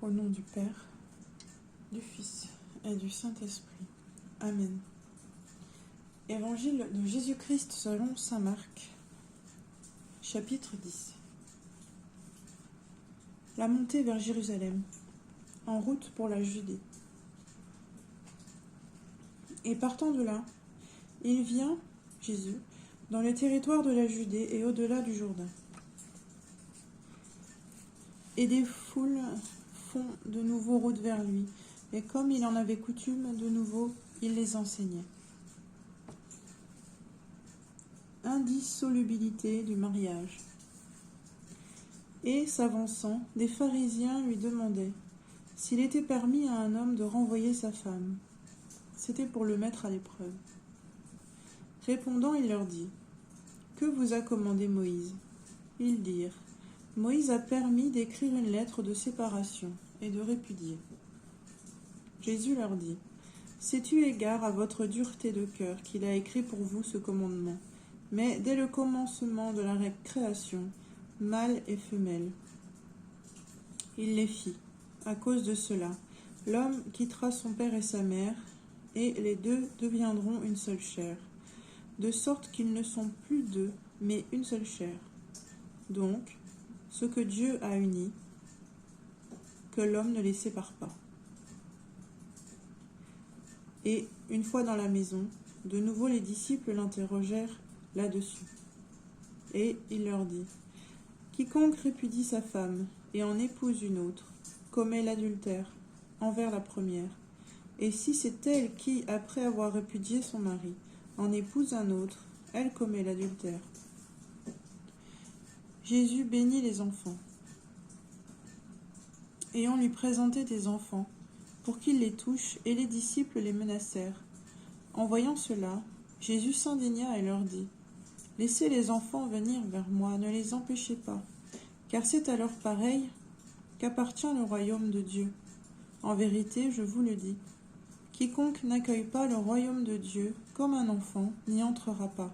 Au nom du Père, du Fils et du Saint-Esprit. Amen. Évangile de Jésus-Christ selon saint Marc, chapitre 10. La montée vers Jérusalem, en route pour la Judée. Et partant de là, il vient, Jésus, dans le territoire de la Judée et au-delà du Jourdain. Et des foules font de nouveau route vers lui, et comme il en avait coutume, de nouveau, il les enseignait. Indissolubilité du mariage. Et, s'avançant, des pharisiens lui demandaient s'il était permis à un homme de renvoyer sa femme. C'était pour le mettre à l'épreuve. Répondant, il leur dit : Que vous a commandé Moïse ? Ils dirent : Moïse a permis d'écrire une lettre de séparation et de répudier. Jésus leur dit : C'est eu égard à votre dureté de cœur qu'il a écrit pour vous ce commandement. Mais dès le commencement de la création, mâle et femelle, il les fit. À cause de cela, l'homme quittera son père et sa mère, et les deux deviendront une seule chair, de sorte qu'ils ne sont plus deux, mais une seule chair. Donc, ce que Dieu a uni, que l'homme ne les sépare pas. Et, une fois dans la maison, de nouveau les disciples l'interrogèrent là-dessus. Et il leur dit : Quiconque répudie sa femme et en épouse une autre, commet l'adultère envers la première. Et si c'est elle qui, après avoir répudié son mari, en épouse un autre, elle commet l'adultère. Jésus bénit les enfants. Et on lui présentait des enfants, pour qu'il les touche, et les disciples les menacèrent. En voyant cela, Jésus s'indigna et leur dit : Laissez les enfants venir vers moi, ne les empêchez pas, car c'est à leur pareil qu'appartient le royaume de Dieu. En vérité, je vous le dis, quiconque n'accueille pas le royaume de Dieu comme un enfant n'y entrera pas.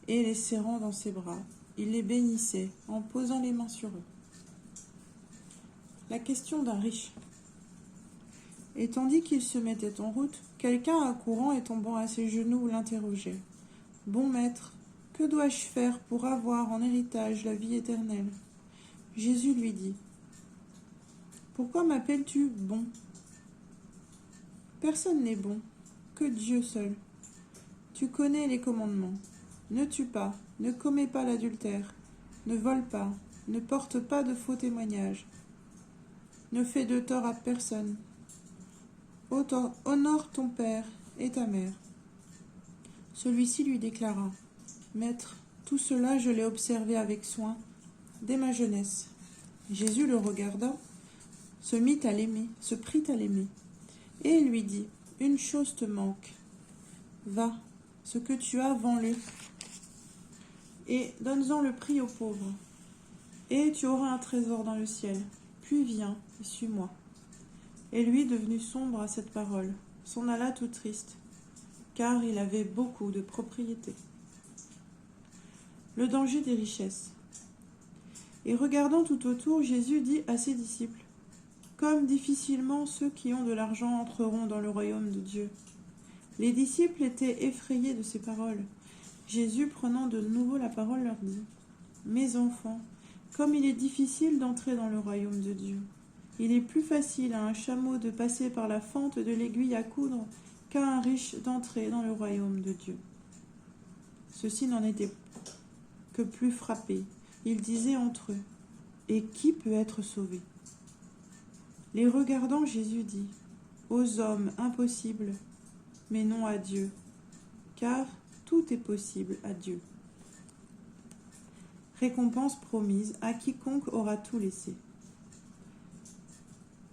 Et les serrant dans ses bras, il les bénissait en posant les mains sur eux. La question d'un riche. Et tandis qu'il se mettait en route, quelqu'un accourant et tombant à ses genoux l'interrogeait : Bon maître, que dois-je faire pour avoir en héritage la vie éternelle ? Jésus lui dit : Pourquoi m'appelles-tu bon ? Personne n'est bon, que Dieu seul. Tu connais les commandements. Ne tue pas, ne commets pas l'adultère, ne vole pas, ne porte pas de faux témoignages, ne fais de tort à personne. Honore ton père et ta mère. Celui-ci lui déclara : Maître, tout cela je l'ai observé avec soin dès ma jeunesse. Jésus le regarda, se prit à l'aimer, et lui dit : Une chose te manque. Va, ce que tu as, vends-le, et donne-en le prix aux pauvres, et tu auras un trésor dans le ciel. Puis viens et suis-moi. Et lui, devenu sombre à cette parole, s'en alla tout triste, car il avait beaucoup de propriétés. Le danger des richesses. Et regardant tout autour, Jésus dit à ses disciples : Comme difficilement ceux qui ont de l'argent entreront dans le royaume de Dieu. Les disciples étaient effrayés de ces paroles. Jésus, prenant de nouveau la parole, leur dit : Mes enfants, comme il est difficile d'entrer dans le royaume de Dieu. Il est plus facile à un chameau de passer par la fente de l'aiguille à coudre qu'à un riche d'entrer dans le royaume de Dieu. Ceux-ci n'en étaient que plus frappés. Ils disaient entre eux : Et qui peut être sauvé ? Les regardant, Jésus dit : Aux hommes, impossible, mais non à Dieu, car tout est possible à Dieu. Récompense promise à quiconque aura tout laissé.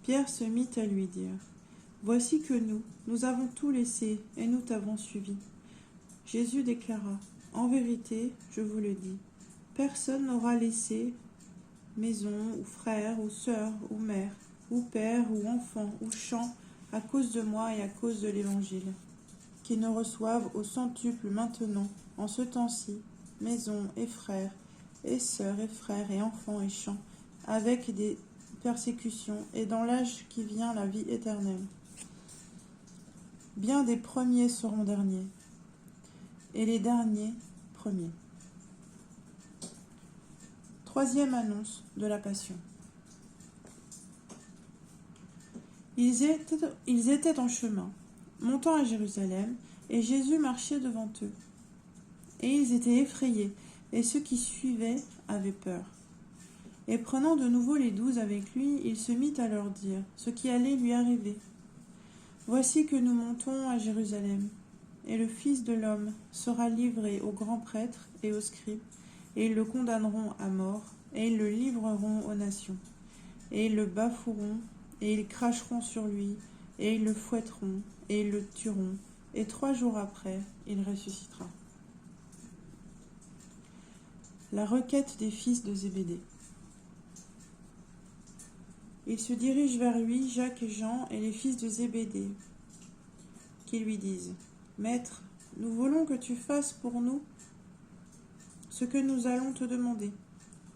Pierre se mit à lui dire : Voici que nous avons tout laissé et nous t'avons suivi. Jésus déclara : En vérité, je vous le dis, personne n'aura laissé maison, ou frère, ou sœur, ou mère, ou père, ou enfant, ou champ, à cause de moi et à cause de l'Évangile, qui ne reçoivent au centuple maintenant, en ce temps-ci, maison et frères, et sœurs et frères, et enfants et champs, avec des persécution, et dans l'âge qui vient la vie éternelle. Bien des premiers seront derniers, et les derniers premiers. Troisième annonce de la Passion. Ils étaient en chemin, montant à Jérusalem, et Jésus marchait devant eux. Et ils étaient effrayés, et ceux qui suivaient avaient peur. Et prenant de nouveau les 12 avec lui, il se mit à leur dire ce qui allait lui arriver. Voici que nous montons à Jérusalem, et le Fils de l'homme sera livré aux grands prêtres et aux scribes, et ils le condamneront à mort, et ils le livreront aux nations. Et ils le bafoueront, et ils cracheront sur lui, et ils le fouetteront, et ils le tueront, et 3 jours après, il ressuscitera. La requête des fils de Zébédée. Ils se dirigent vers lui, Jacques et Jean, et les fils de Zébédée, qui lui disent : « Maître, nous voulons que tu fasses pour nous ce que nous allons te demander. »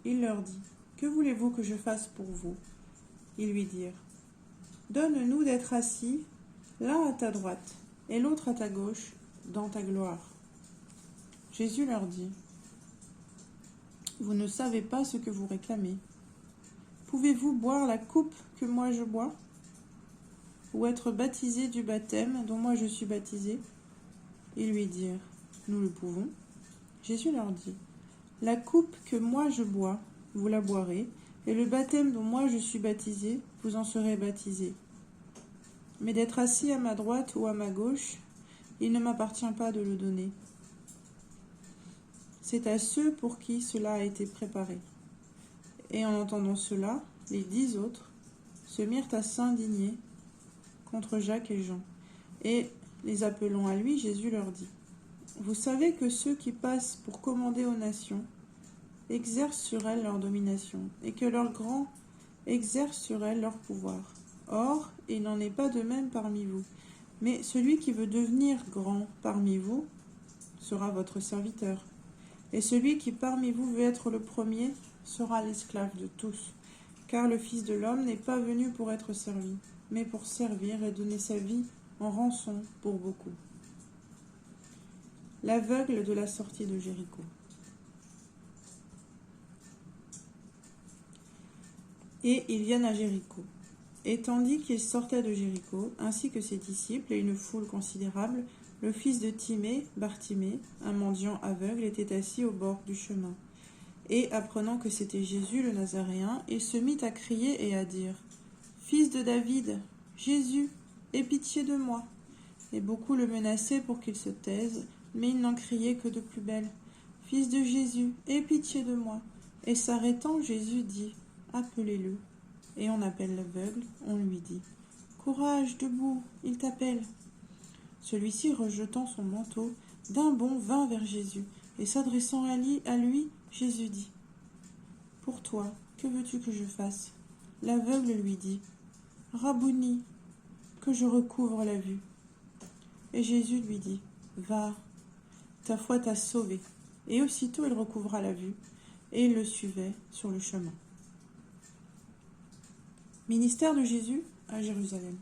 Il leur dit : « Que voulez-vous que je fasse pour vous ?» Ils lui dirent : « Donne-nous d'être assis, l'un à ta droite et l'autre à ta gauche, dans ta gloire. » Jésus leur dit : « Vous ne savez pas ce que vous réclamez. Pouvez-vous boire la coupe que moi je bois, ou être baptisé du baptême dont moi je suis baptisé ?» Ils lui dirent : « Nous le pouvons. » Jésus leur dit : « La coupe que moi je bois, vous la boirez, et le baptême dont moi je suis baptisé, vous en serez baptisés. Mais d'être assis à ma droite ou à ma gauche, il ne m'appartient pas de le donner. C'est à ceux pour qui cela a été préparé. » Et en entendant cela, les 10 autres se mirent à s'indigner contre Jacques et Jean. Et, les appelant à lui, Jésus leur dit : « Vous savez que ceux qui passent pour commander aux nations exercent sur elles leur domination, et que leurs grands exercent sur elles leur pouvoir. Or, il n'en est pas de même parmi vous. Mais celui qui veut devenir grand parmi vous sera votre serviteur. Et celui qui parmi vous veut être le premier sera l'esclave de tous. Car le Fils de l'homme n'est pas venu pour être servi, mais pour servir et donner sa vie en rançon pour beaucoup. » L'aveugle de la sortie de Jéricho. Et ils viennent à Jéricho. Et tandis qu'ils sortaient de Jéricho, ainsi que ses disciples et une foule considérable, le fils de Timée, Bartimée, un mendiant aveugle, était assis au bord du chemin. Et, apprenant que c'était Jésus le Nazaréen, il se mit à crier et à dire : « Fils de David, Jésus, aie pitié de moi. » Et beaucoup le menaçaient pour qu'il se taise, mais il n'en criait que de plus belle : « Fils de Jésus, aie pitié de moi. » Et s'arrêtant, Jésus dit : « Appelez-le. » Et on appelle l'aveugle, on lui dit : « Courage, debout, il t'appelle. » Celui-ci, rejetant son manteau, d'un bond vint vers Jésus, et s'adressant à lui, Jésus dit : « Pour toi, que veux-tu que je fasse ?» L'aveugle lui dit : « Rabouni, que je recouvre la vue. » Et Jésus lui dit : « Va, ta foi t'a sauvé. » Et aussitôt il recouvra la vue, et il le suivait sur le chemin. Ministère de Jésus à Jérusalem.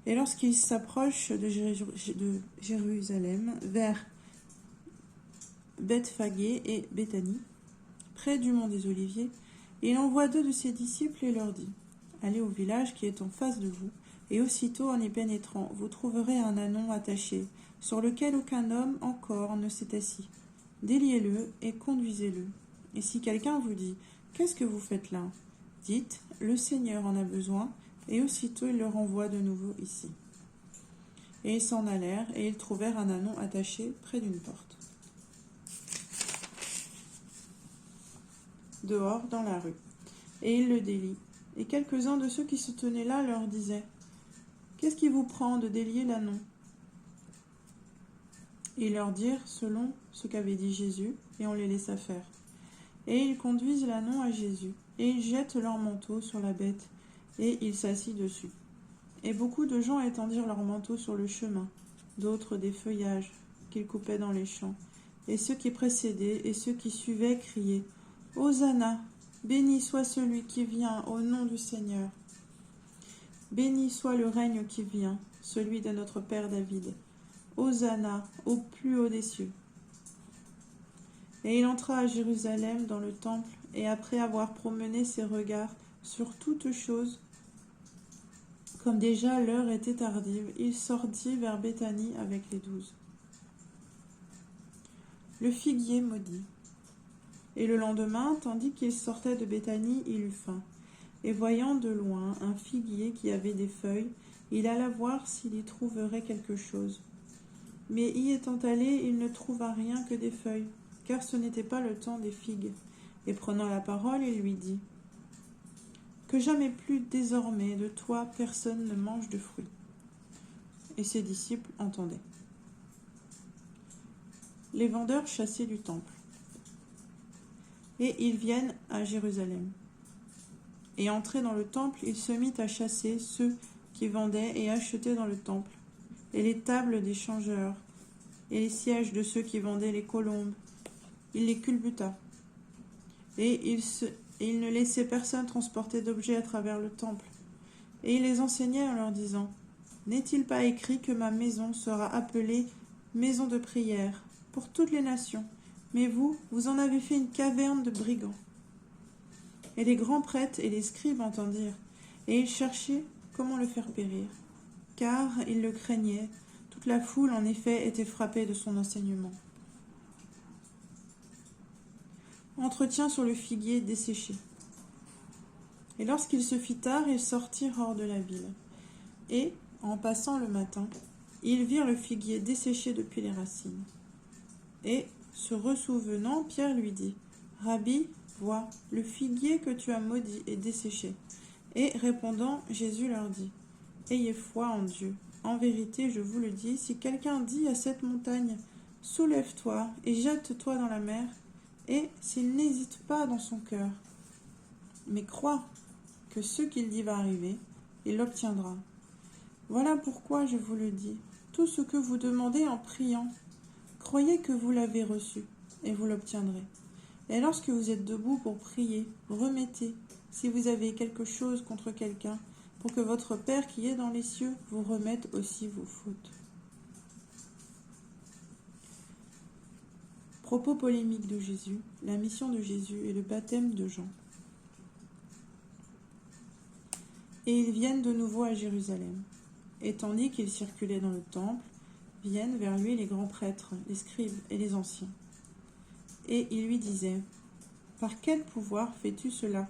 Et lorsqu'il s'approche de Jérusalem, vers Bethphagée et Béthanie, près du mont des Oliviers, il envoie 2 de ses disciples et leur dit : « Allez au village qui est en face de vous, et aussitôt en y pénétrant, vous trouverez un ânon attaché, sur lequel aucun homme encore ne s'est assis. Déliez-le et conduisez-le. Et si quelqu'un vous dit : Qu'est-ce que vous faites là ? Dites : Le Seigneur en a besoin, et aussitôt il le renvoie de nouveau ici. Et ils s'en allèrent, et ils trouvèrent un ânon attaché près d'une porte. Dehors, dans la rue. Et il le délie. Et quelques-uns de ceux qui se tenaient là leur disaient : Qu'est-ce qui vous prend de délier l'ânon ? Et ils leur dirent selon ce qu'avait dit Jésus, et on les laissa faire. Et ils conduisent l'ânon à Jésus, et ils jettent leur manteau sur la bête, et il s'assit dessus. Et beaucoup de gens étendirent leurs manteaux sur le chemin, d'autres des feuillages qu'ils coupaient dans les champs. Et ceux qui précédaient et ceux qui suivaient criaient : Hosanna, Béni soit celui qui vient au nom du Seigneur. Béni soit le règne qui vient, celui de notre Père David. Hosanna au plus haut des cieux. Et il entra à Jérusalem dans le temple, et après avoir promené ses regards sur toutes choses, comme déjà l'heure était tardive, il sortit vers Béthanie avec les 12. Le figuier maudit. Et le lendemain, tandis qu'il sortait de Béthanie, il eut faim. Et voyant de loin un figuier qui avait des feuilles, il alla voir s'il y trouverait quelque chose. Mais y étant allé, il ne trouva rien que des feuilles, car ce n'était pas le temps des figues. Et prenant la parole, il lui dit : Que jamais plus désormais de toi personne ne mange de fruits. Et ses disciples entendaient. Les vendeurs chassés du temple. Et ils viennent à Jérusalem. Et entré dans le temple, il se mit à chasser ceux qui vendaient et achetaient dans le temple, et les tables des changeurs, et les sièges de ceux qui vendaient les colombes. Il les culbuta. Et il ne laissait personne transporter d'objets à travers le temple. Et il les enseignait en leur disant : N'est-il pas écrit que ma maison sera appelée maison de prière pour toutes les nations ? Mais vous, vous en avez fait une caverne de brigands. Et les grands prêtres et les scribes entendirent, et ils cherchaient comment le faire périr, car ils le craignaient. Toute la foule, en effet, était frappée de son enseignement. Entretien sur le figuier desséché. Et lorsqu'il se fit tard, ils sortirent hors de la ville. Et, en passant le matin, ils virent le figuier desséché depuis les racines. Et, se ressouvenant, Pierre lui dit : Rabbi, vois, le figuier que tu as maudit est desséché. Et répondant, Jésus leur dit : Ayez foi en Dieu. En vérité, je vous le dis, si quelqu'un dit à cette montagne : Soulève-toi et jette-toi dans la mer, et s'il n'hésite pas dans son cœur, mais croit que ce qu'il dit va arriver, il l'obtiendra. Voilà pourquoi je vous le dis, tout ce que vous demandez en priant, croyez que vous l'avez reçu, et vous l'obtiendrez. Et lorsque vous êtes debout pour prier, remettez, si vous avez quelque chose contre quelqu'un, pour que votre Père qui est dans les cieux vous remette aussi vos fautes. Propos polémiques de Jésus, la mission de Jésus et le baptême de Jean. Et ils viennent de nouveau à Jérusalem. Et tandis qu'ils circulaient dans le temple, viennent vers lui les grands prêtres, les scribes et les anciens. Et ils lui disaient : Par quel pouvoir fais-tu cela ?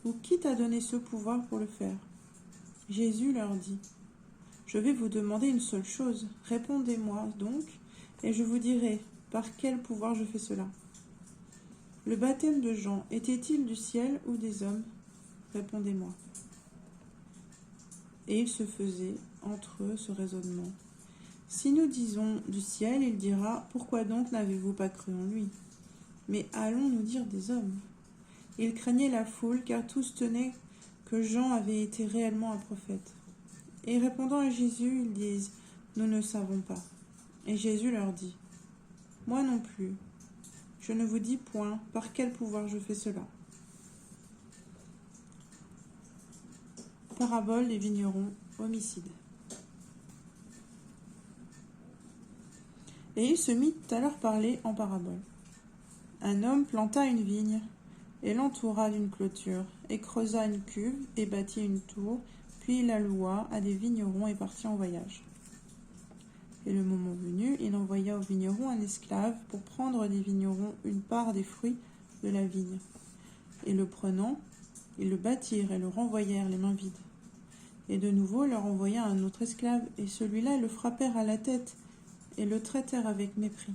Ou qui t'a donné ce pouvoir pour le faire ? Jésus leur dit : Je vais vous demander une seule chose. Répondez-moi donc, et je vous dirai par quel pouvoir je fais cela. Le baptême de Jean était-il du ciel ou des hommes ? Répondez-moi. Et il se faisait entre eux ce raisonnement. Si nous disons du ciel, il dira : Pourquoi donc n'avez-vous pas cru en lui ? Mais allons-nous dire des hommes ? Ils craignaient la foule, car tous tenaient que Jean avait été réellement un prophète. Et répondant à Jésus, ils disent : Nous ne savons pas. Et Jésus leur dit : Moi non plus. Je ne vous dis point par quel pouvoir je fais cela. Parabole des vignerons homicides. Et il se mit à leur parler en parabole. Un homme planta une vigne, et l'entoura d'une clôture, et creusa une cuve, et bâtit une tour, puis il la loua à des vignerons et partit en voyage. Et le moment venu, il envoya aux vignerons un esclave pour prendre des vignerons une part des fruits de la vigne. Et le prenant, ils le battirent et le renvoyèrent les mains vides. Et de nouveau, il leur envoya un autre esclave, et celui-là, ils le frappèrent à la tête, et le traitèrent avec mépris.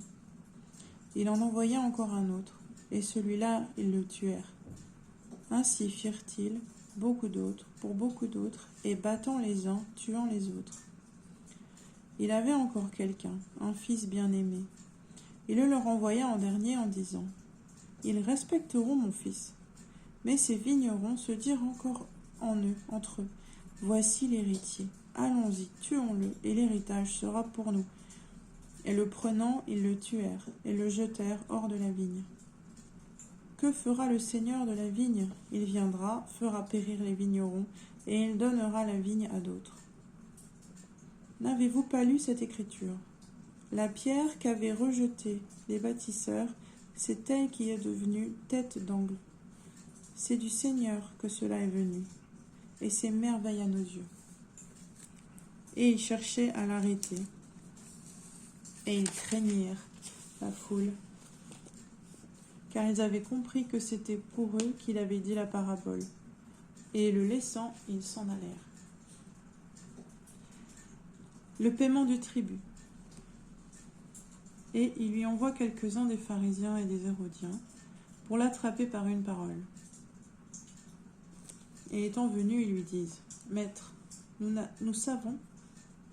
Il en envoya encore un autre, et celui-là, ils le tuèrent. Ainsi firent-ils beaucoup d'autres, pour beaucoup d'autres, et battant les uns, tuant les autres. Il avait encore quelqu'un, un fils bien-aimé. Il le leur envoya en dernier en disant : Ils respecteront mon fils. Mais ces vignerons se dirent encore entre eux : Voici l'héritier. Allons-y, tuons-le, et l'héritage sera pour nous. Et le prenant, ils le tuèrent, et le jetèrent hors de la vigne. Que fera le Seigneur de la vigne? Il viendra, fera périr les vignerons, et il donnera la vigne à d'autres. N'avez-vous pas lu cette écriture? La pierre qu'avaient rejetée les bâtisseurs, c'est elle qui est devenue tête d'angle. C'est du Seigneur que cela est venu, et c'est merveille à nos yeux. Et ils cherchaient à l'arrêter, et ils craignirent la foule, car ils avaient compris que c'était pour eux qu'il avait dit la parabole. Et le laissant, ils s'en allèrent. Le paiement du tribut. Et il lui envoie quelques-uns des pharisiens et des hérodiens pour l'attraper par une parole. Et étant venus, ils lui disent: Maître, nous savons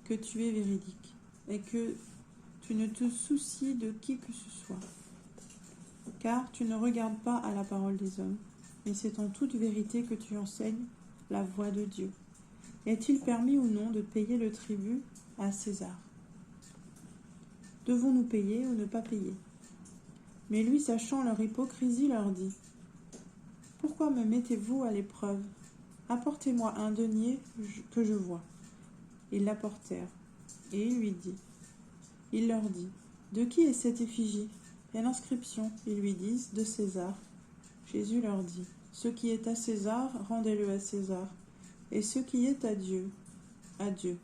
que tu es véridique et que tu ne te soucies de qui que ce soit, car tu ne regardes pas à la parole des hommes, mais c'est en toute vérité que tu enseignes la voie de Dieu. Est-il permis ou non de payer le tribut à César? Devons-nous payer ou ne pas payer? Mais lui, sachant leur hypocrisie, leur dit: Pourquoi me mettez-vous à l'épreuve? Apportez-moi un denier que je vois. Ils l'apportèrent, et il leur dit: De qui est cette effigie et l'inscription? Ils lui disent: De César. Jésus leur dit: Ce qui est à César, rendez-le à César, et ce qui est à Dieu, à Dieu.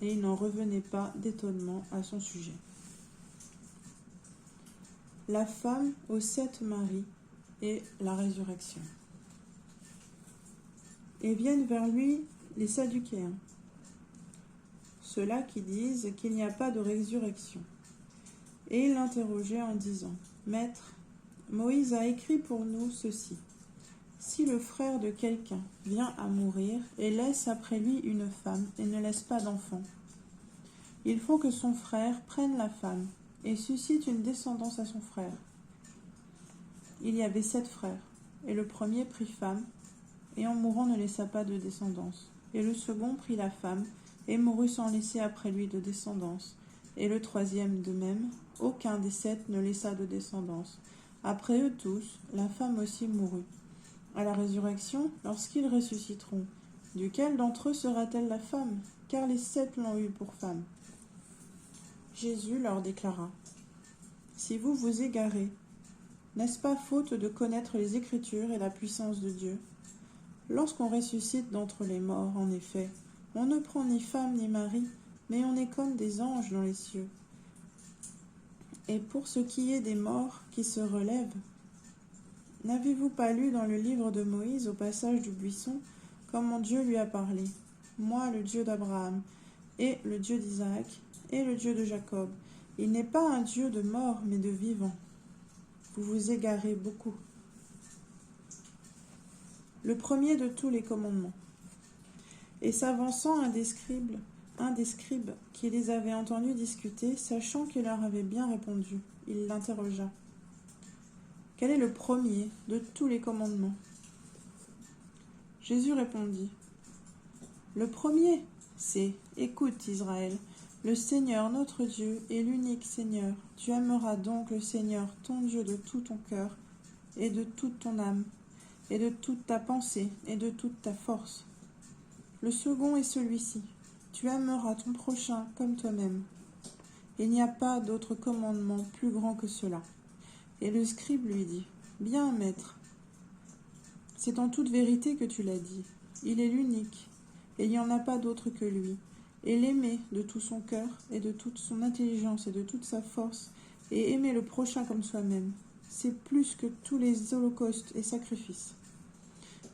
Et il n'en revenait pas d'étonnement à son sujet. La femme aux 7 maris et la résurrection. Et viennent vers lui les Sadducéens, ceux-là qui disent qu'il n'y a pas de résurrection. Et ils l'interrogeaient en disant: Maître, Moïse a écrit pour nous ceci: si le frère de quelqu'un vient à mourir et laisse après lui une femme et ne laisse pas d'enfant, il faut que son frère prenne la femme et suscite une descendance à son frère. Il y avait 7 frères, et le premier prit femme, et en mourant ne laissa pas de descendance. Et le second prit la femme, et mourut sans laisser après lui de descendance. Et le troisième de même, aucun des 7 ne laissa de descendance. Après eux tous, la femme aussi mourut. À la résurrection, lorsqu'ils ressusciteront, duquel d'entre eux sera-t-elle la femme? Car les 7 l'ont eue pour femme. Jésus leur déclara: Si vous vous égarez, n'est-ce pas faute de connaître les Écritures et la puissance de Dieu? Lorsqu'on ressuscite d'entre les morts, en effet, on ne prend ni femme ni mari, mais on est comme des anges dans les cieux. Et pour ce qui est des morts qui se relèvent, n'avez-vous pas lu dans le livre de Moïse, au passage du buisson, comment Dieu lui a parlé: Moi, le Dieu d'Abraham, et le Dieu d'Isaac, et le Dieu de Jacob. Il n'est pas un Dieu de morts, mais de vivants. Vous vous égarez beaucoup. Le premier de tous les commandements. Et s'avançant un des scribes qui les avait entendus discuter, sachant qu'il leur avait bien répondu, il l'interrogea: Quel est le premier de tous les commandements? Jésus répondit: Le premier, c'est: Écoute, Israël, le Seigneur notre Dieu est l'unique Seigneur. Tu aimeras donc le Seigneur ton Dieu de tout ton cœur, et de toute ton âme, et de toute ta pensée, et de toute ta force. Le second est celui-ci: tu aimeras ton prochain comme toi-même. Il n'y a pas d'autre commandement plus grand que cela. Et le scribe lui dit: Bien, maître, c'est en toute vérité que tu l'as dit. Il est l'unique, et il n'y en a pas d'autre que lui. Et l'aimer de tout son cœur, et de toute son intelligence, et de toute sa force, et aimer le prochain comme soi-même, c'est plus que tous les holocaustes et sacrifices.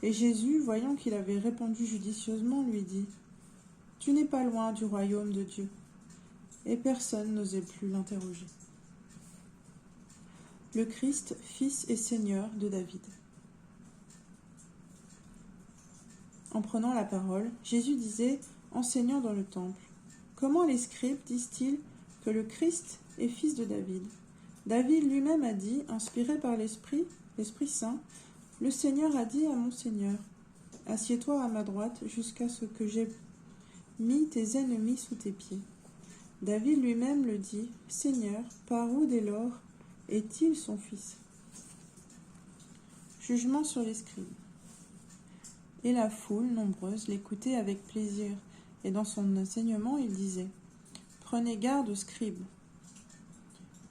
Et Jésus, voyant qu'il avait répondu judicieusement, lui dit: Tu n'es pas loin du royaume de Dieu. Et personne n'osait plus l'interroger. Le Christ, fils et Seigneur de David. En prenant la parole, Jésus disait, enseignant dans le temple: Comment les scribes disent-ils que le Christ est fils de David? David lui-même a dit, inspiré par l'Esprit Saint: Le Seigneur a dit à mon Seigneur: Assieds-toi à ma droite jusqu'à ce que j'aie mis tes ennemis sous tes pieds. David lui-même le dit: Seigneur, par où dès lors est-il son fils? Jugement sur les scribes. Et la foule nombreuse l'écoutait avec plaisir, et dans son enseignement il disait : Prenez garde aux scribes,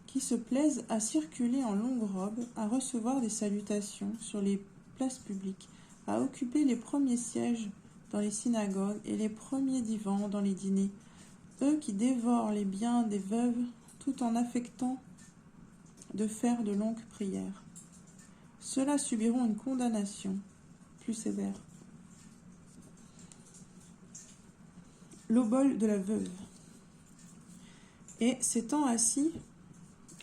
qui se plaisent à circuler en longue robe, à recevoir des salutations sur les places publiques, à occuper les premiers sièges dans les synagogues et les premiers divans dans les dîners, eux qui dévorent les biens des veuves tout en affectant de faire de longues prières. Ceux-là subiront une condamnation plus sévère. L'obole de la veuve. Et s'étant assis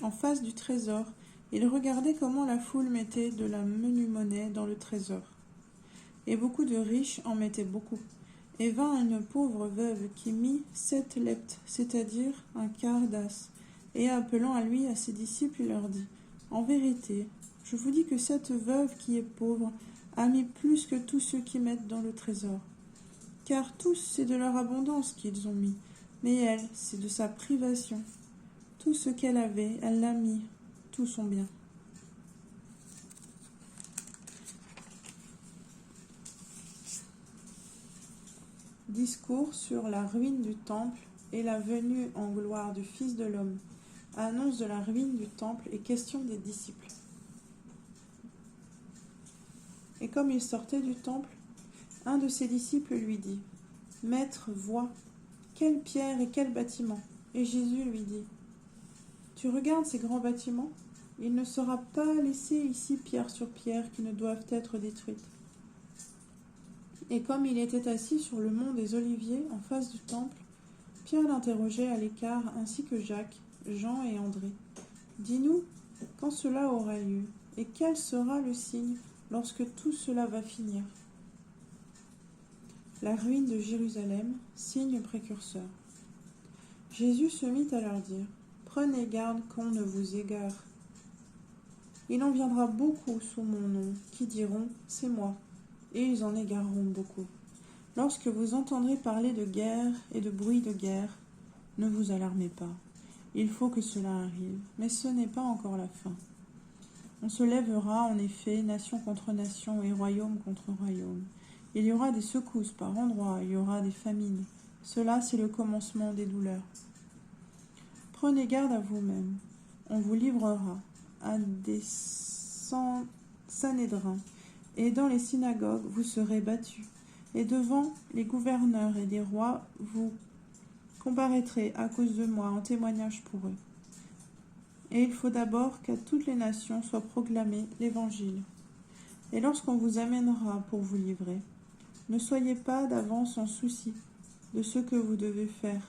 en face du trésor, il regardait comment la foule mettait de la menue monnaie dans le trésor. Et beaucoup de riches en mettaient beaucoup. Et vint une pauvre veuve qui mit 7 leptes, c'est-à-dire un quart d'as, et appelant à lui à ses disciples, il leur dit : En vérité, je vous dis que cette veuve qui est pauvre a mis plus que tous ceux qui mettent dans le trésor. Car tous, c'est de leur abondance qu'ils ont mis, mais elle, c'est de sa privation. Tout ce qu'elle avait, elle l'a mis, tout son bien. Discours sur la ruine du temple et la venue en gloire du Fils de l'homme. Annonce de la ruine du temple et question des disciples. Et comme il sortait du temple, un de ses disciples lui dit : Maître, vois, quelle pierre et quel bâtiment. Et Jésus lui dit : Tu regardes ces grands bâtiments ? Il ne sera pas laissé ici pierre sur pierre qui ne doivent être détruites. Et comme il était assis sur le mont des Oliviers en face du temple, Pierre l'interrogeait à l'écart ainsi que Jacques, Jean et André. Dis-nous quand cela aura lieu et quel sera le signe lorsque tout cela va finir. La ruine de Jérusalem, signe précurseur. Jésus se mit à leur dire : Prenez garde qu'on ne vous égare. Il en viendra beaucoup sous mon nom qui diront : C'est moi. Et ils en égareront beaucoup. Lorsque vous entendrez parler de guerre et de bruit de guerre, ne vous alarmez pas. Il faut que cela arrive, mais ce n'est pas encore la fin. On se lèvera en effet, nation contre nation et royaume contre royaume. Il y aura des secousses par endroits, il y aura des famines. Cela, c'est le commencement des douleurs. Prenez garde à vous-même. On vous livrera à des Sanhédrins. Et dans les synagogues, vous serez battus. Et devant les gouverneurs et des rois, vous comparaîtrez à cause de moi en témoignage pour eux. Et il faut d'abord qu'à toutes les nations soit proclamé l'Évangile. Et lorsqu'on vous amènera pour vous livrer, ne soyez pas d'avance en souci de ce que vous devez faire,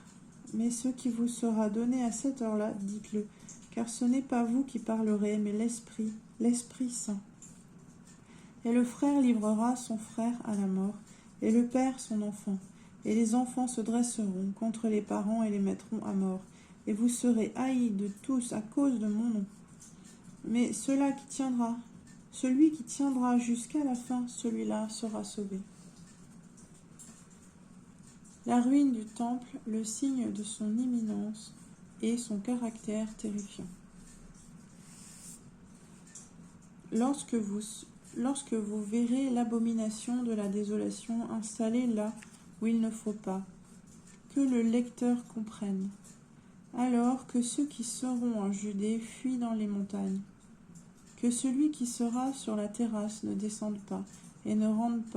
mais ce qui vous sera donné à cette heure-là, dites-le, car ce n'est pas vous qui parlerez, mais l'Esprit Saint. Et le frère livrera son frère à la mort, et le père son enfant. Et les enfants se dresseront contre les parents et les mettront à mort. Et vous serez haïs de tous à cause de mon nom. Mais celui qui tiendra jusqu'à la fin, celui-là sera sauvé. La ruine du temple, le signe de son imminence et son caractère terrifiant. Lorsque vous verrez l'abomination de la désolation installée là où il ne faut pas, que le lecteur comprenne. Alors que ceux qui seront en Judée fuient dans les montagnes, que celui qui sera sur la terrasse ne descende pas et ne rentre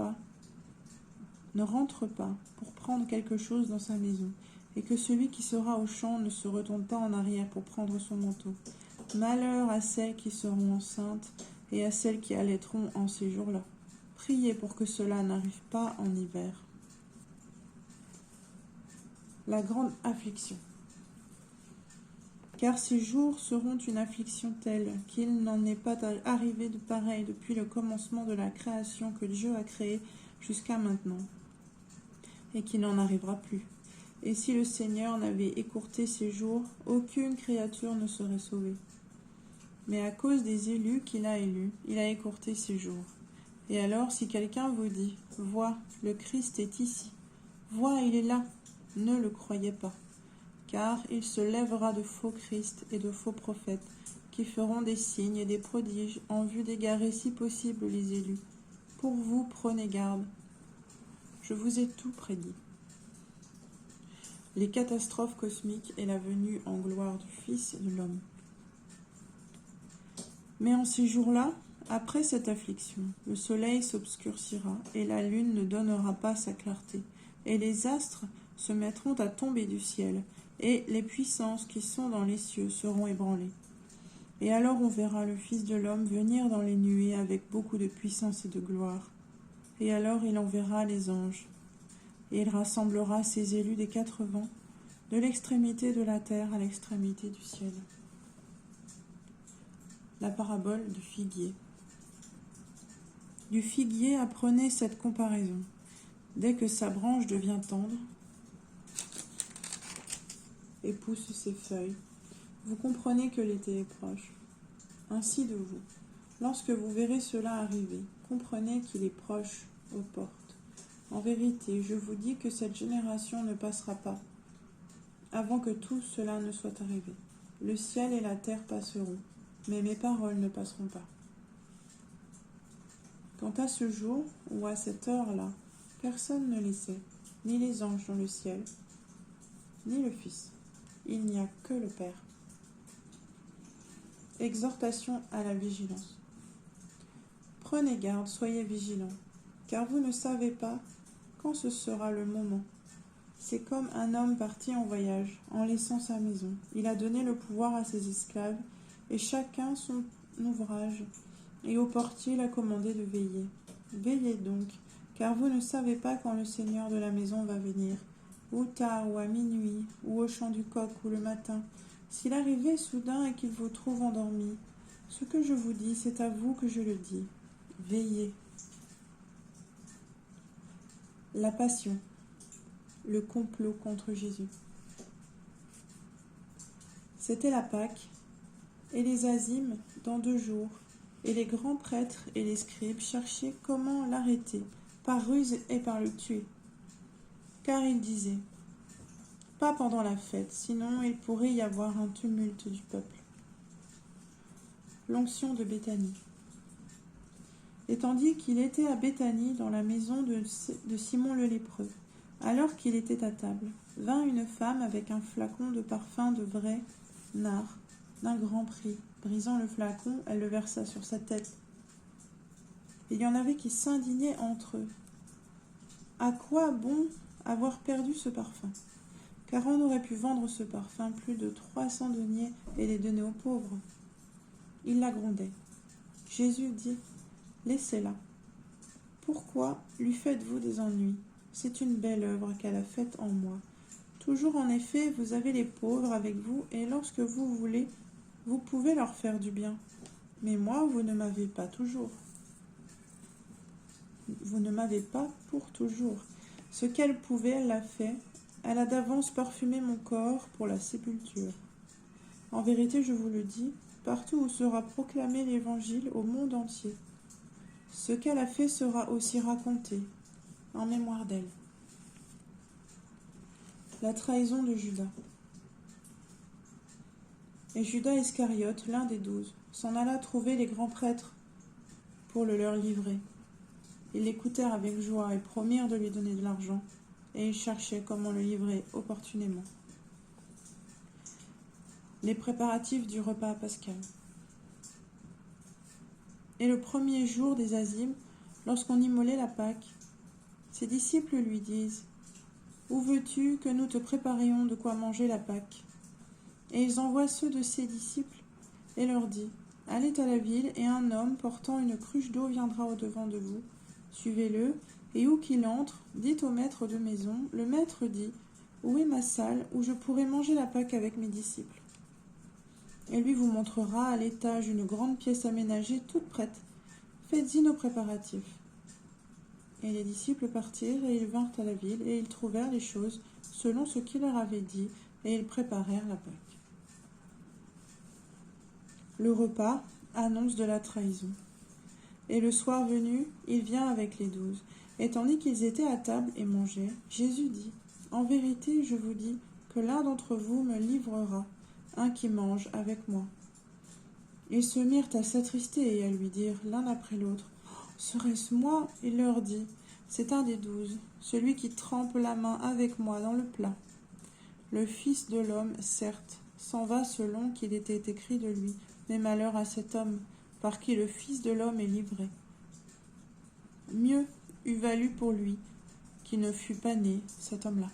pas pour prendre quelque chose dans sa maison, et que celui qui sera au champ ne se retourne pas en arrière pour prendre son manteau. Malheur à celles qui seront enceintes et à celles qui allaiteront en ces jours-là. Priez pour que cela n'arrive pas en hiver. La grande affliction. Car ces jours seront une affliction telle qu'il n'en est pas arrivé de pareil depuis le commencement de la création que Dieu a créée jusqu'à maintenant, et qu'il n'en arrivera plus. Et si le Seigneur n'avait écourté ces jours, aucune créature ne serait sauvée. Mais à cause des élus qu'il a élus, il a écourté ces jours. Et alors, si quelqu'un vous dit « Vois, le Christ est ici. Vois, il est là », ne le croyez pas. Car il se lèvera de faux Christ et de faux prophètes qui qui feront des signes et des prodiges en vue d'égarer si possible les élus. Pour vous, prenez garde. Je vous ai tout prédit. Les catastrophes cosmiques et la venue en gloire du Fils de l'homme. Mais en ces jours-là, après cette affliction, le soleil s'obscurcira et la lune ne donnera pas sa clarté, et les astres se mettront à tomber du ciel, et les puissances qui sont dans les cieux seront ébranlées. Et alors on verra le Fils de l'homme venir dans les nuées avec beaucoup de puissance et de gloire. Et alors il enverra les anges, et il rassemblera ses élus des 4 vents, de l'extrémité de la terre à l'extrémité du ciel. La parabole du figuier. Du figuier, apprenez cette comparaison. Dès que sa branche devient tendre et pousse ses feuilles, vous comprenez que l'été est proche. Ainsi de vous, lorsque vous verrez cela arriver, comprenez qu'il est proche aux portes. En vérité, je vous dis que cette génération ne passera pas avant que tout cela ne soit arrivé. Le ciel et la terre passeront, mais mes paroles ne passeront pas. Quant à ce jour ou à cette heure-là, personne ne les sait, ni les anges dans le ciel, ni le Fils. Il n'y a que le Père. Exhortation à la vigilance. Prenez garde, soyez vigilants, car vous ne savez pas quand ce sera le moment. C'est comme un homme parti en voyage, en laissant sa maison. Il a donné le pouvoir à ses esclaves, et chacun son ouvrage, et au portier il a commandé de veiller. Veillez donc, car vous ne savez pas quand le Seigneur de la maison va venir, ou tard, ou à minuit, ou au chant du coq, ou le matin, s'il arrivait soudain et qu'il vous trouve endormi. Ce que je vous dis, c'est à vous que je le dis. Veillez. La Passion, le complot contre Jésus. C'était la Pâque, et les azymes dans 2 jours, et les grands prêtres et les scribes cherchaient comment l'arrêter, par ruse et par le tuer. Car ils disaient, pas pendant la fête, sinon il pourrait y avoir un tumulte du peuple. L'onction de Béthanie. Et tandis qu'il était à Béthanie, dans la maison de Simon le lépreux, alors qu'il était à table, vint une femme avec un flacon de parfum de vrai nard, d'un grand prix. Brisant le flacon, elle le versa sur sa tête. Il y en avait qui s'indignaient entre eux. À quoi bon avoir perdu ce parfum? Car on aurait pu vendre ce parfum plus de 300 deniers et les donner aux pauvres. Il la grondait. Jésus dit, laissez-la. Pourquoi lui faites-vous des ennuis? C'est une belle œuvre qu'elle a faite en moi. Toujours en effet, vous avez les pauvres avec vous, et lorsque vous voulez, vous pouvez leur faire du bien. Mais moi, vous ne m'avez pas toujours. Vous ne m'avez pas pour toujours. Ce qu'elle pouvait, elle l'a fait. Elle a d'avance parfumé mon corps pour la sépulture. En vérité, je vous le dis, partout où sera proclamé l'Évangile au monde entier, ce qu'elle a fait sera aussi raconté en mémoire d'elle. La trahison de Judas. Et Judas Iscariote, l'un des 12, s'en alla trouver les grands prêtres pour le leur livrer. Ils l'écoutèrent avec joie et promirent de lui donner de l'argent, et ils cherchaient comment le livrer opportunément. Les préparatifs du repas pascal. Et le premier jour des azymes, lorsqu'on immolait la Pâque, ses disciples lui disent, « Où veux-tu que nous te préparions de quoi manger la Pâque ?» Et ils envoient ceux de ses disciples et leur dit, « Allez à la ville, et un homme portant une cruche d'eau viendra au-devant de vous. Suivez-le, et où qu'il entre, dites au maître de maison, le maître dit, « Où est ma salle où je pourrai manger la Pâque avec mes disciples ?» Et lui vous montrera à l'étage une grande pièce aménagée toute prête. Faites-y nos préparatifs. Et les disciples partirent, et ils vinrent à la ville, et ils trouvèrent les choses selon ce qu'il leur avait dit, et ils préparèrent la Pâque. Le repas, annonce de la trahison. Et le soir venu, il vient avec les 12. Et tandis qu'ils étaient à table et mangeaient, Jésus dit, « En vérité, je vous dis que l'un d'entre vous me livrera, un qui mange avec moi. » Ils se mirent à s'attrister et à lui dire l'un après l'autre: « Serait-ce moi ?» Il leur dit: « C'est un des 12, celui qui trempe la main avec moi dans le plat. Le Fils de l'homme, certes, s'en va selon qu'il était écrit de lui, mais malheur à cet homme par qui le Fils de l'homme est livré. Mieux eût valu pour lui qu'il ne fût pas né, cet homme-là. »